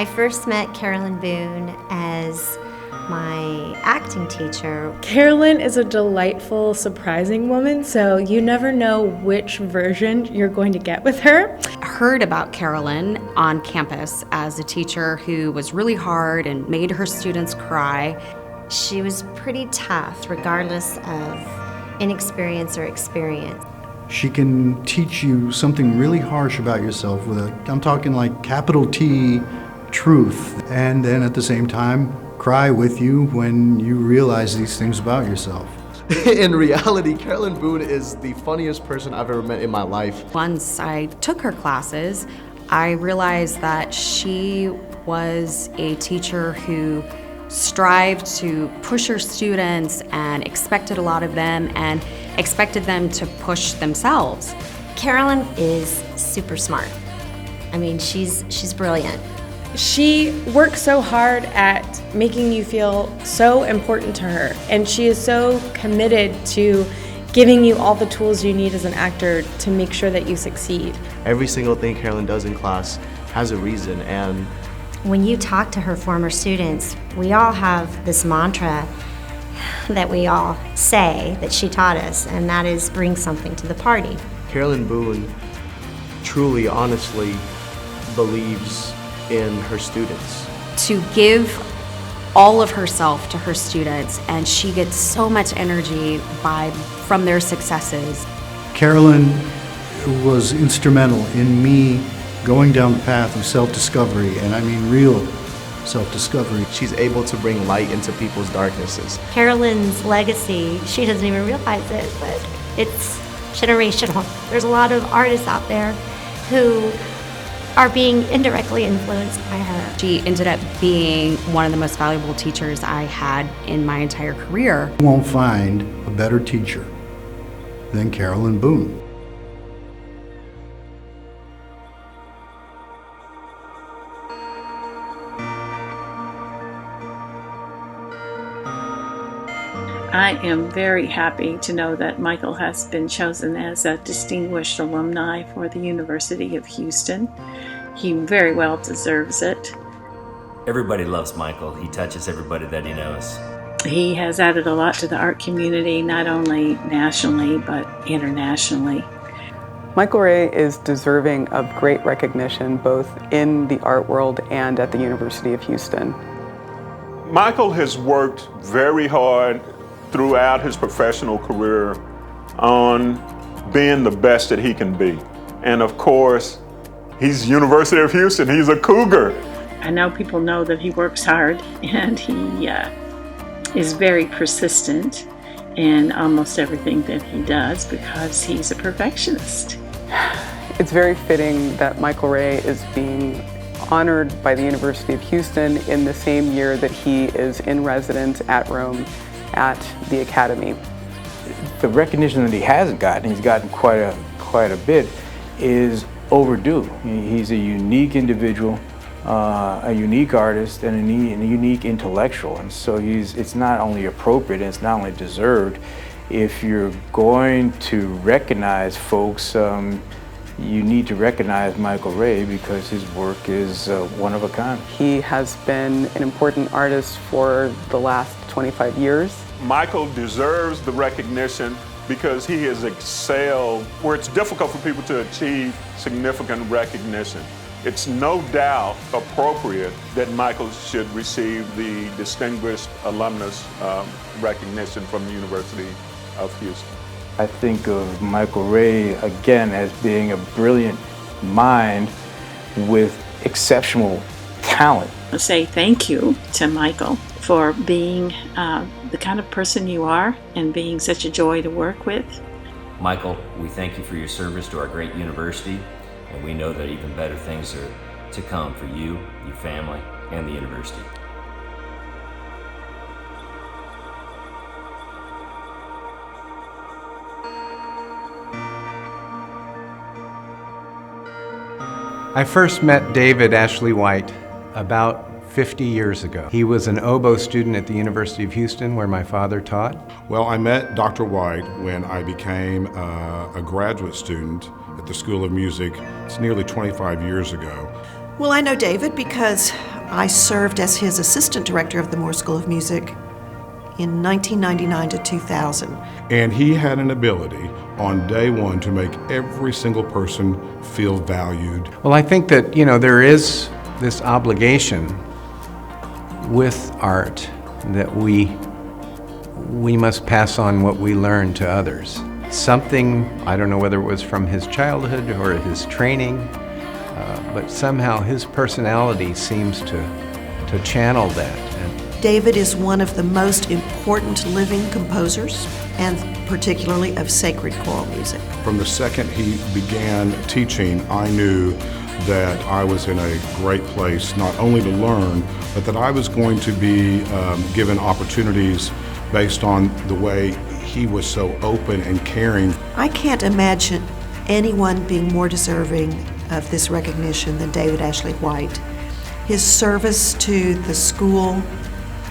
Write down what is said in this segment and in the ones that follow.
I first met Carolyn Boone as my acting teacher. Carolyn is a delightful, surprising woman, so you never know which version you're going to get with her. I heard about Carolyn on campus as a teacher who was really hard and made her students cry. She was pretty tough, regardless of inexperience or experience. She can teach you something really harsh about yourself with I'm talking like capital T truth, and then at the same time cry with you when you realize these things about yourself. In reality, Carolyn Boone is the funniest person I've ever met in my life. Once I took her classes, I realized that she was a teacher who strived to push her students and expected a lot of them and expected them to push themselves. Carolyn is super smart. I mean, she's brilliant. She works so hard at making you feel so important to her, and she is so committed to giving you all the tools you need as an actor to make sure that you succeed. Every single thing Carolyn does in class has a reason, and when you talk to her former students, we all have this mantra that we all say that she taught us, and that is bring something to the party. Carolyn Boone truly, honestly believes in her students. To give all of herself to her students, and she gets so much energy from their successes. Carolyn was instrumental in me going down the path of self-discovery, and I mean real self-discovery. She's able to bring light into people's darknesses. Carolyn's legacy, she doesn't even realize it, but it's generational. There's a lot of artists out there who are being indirectly influenced by her. She ended up being one of the most valuable teachers I had in my entire career. You won't find a better teacher than Carolyn Boone. I am very happy to know that Michael has been chosen as a distinguished alumni for the University of Houston. He very well deserves it. Everybody loves Michael. He touches everybody that he knows. He has added a lot to the art community, not only nationally, but internationally. Michael Ray is deserving of great recognition both in the art world and at the University of Houston. Michael has worked very hard throughout his professional career on being the best that he can be. And of course, he's University of Houston, he's a Cougar. I know people know that he works hard and he is very persistent in almost everything that he does because he's a perfectionist. It's very fitting that Michael Ray is being honored by the University of Houston in the same year that he is in residence at Rome at the Academy. The recognition that he hasn't gotten, he's gotten quite a bit, is overdue. He's a unique individual, a unique artist, and a unique intellectual. And so it's not only appropriate, and it's not only deserved. If you're going to recognize folks, you need to recognize Michael Ray because his work is one of a kind. He has been an important artist for the last 25 years. Michael deserves the recognition because he has excelled where it's difficult for people to achieve significant recognition. It's no doubt appropriate that Michael should receive the Distinguished Alumnus recognition from the University of Houston. I think of Michael Ray, again, as being a brilliant mind with exceptional talent. I say thank you to Michael for being the kind of person you are and being such a joy to work with. Michael, we thank you for your service to our great university, and we know that even better things are to come for you, your family, and the university. I first met David Ashley White about 50 years ago. He was an oboe student at the University of Houston where my father taught. Well, I met Dr. White when I became a graduate student at the School of Music. It's nearly 25 years ago. Well, I know David because I served as his assistant director of the Moore School of Music in 1999 to 2000. And he had an ability on day one to make every single person feel valued. Well, I think that, there is this obligation with art that we must pass on what we learn to others. Something, I don't know whether it was from his childhood or his training, but somehow his personality seems to channel that. David is one of the most important living composers, and particularly of sacred choral music. From the second he began teaching, I knew that I was in a great place, not only to learn, but that I was going to be given opportunities based on the way he was so open and caring. I can't imagine anyone being more deserving of this recognition than David Ashley White. His service to the school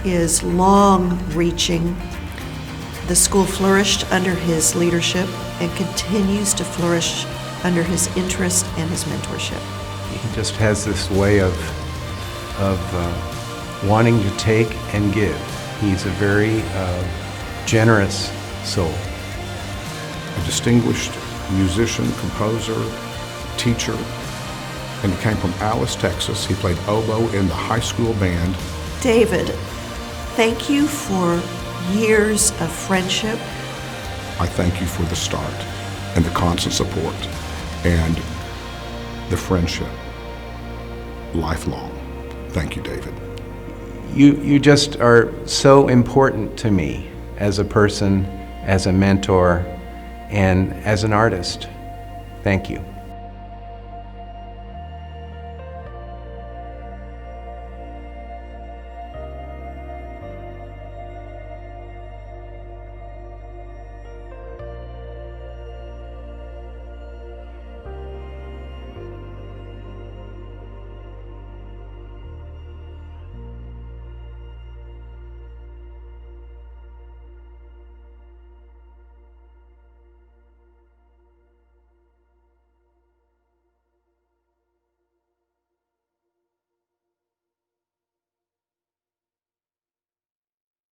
is long-reaching. The school flourished under his leadership and continues to flourish under his interest and his mentorship. He just has this way of wanting to take and give. He's a very generous soul. A distinguished musician, composer, teacher, and he came from Alice, Texas. He played oboe in the high school band. David, thank you for years of friendship. I thank you for the start and the constant support and the friendship, lifelong. Thank you, David. You just are so important to me as a person, as a mentor, and as an artist. Thank you.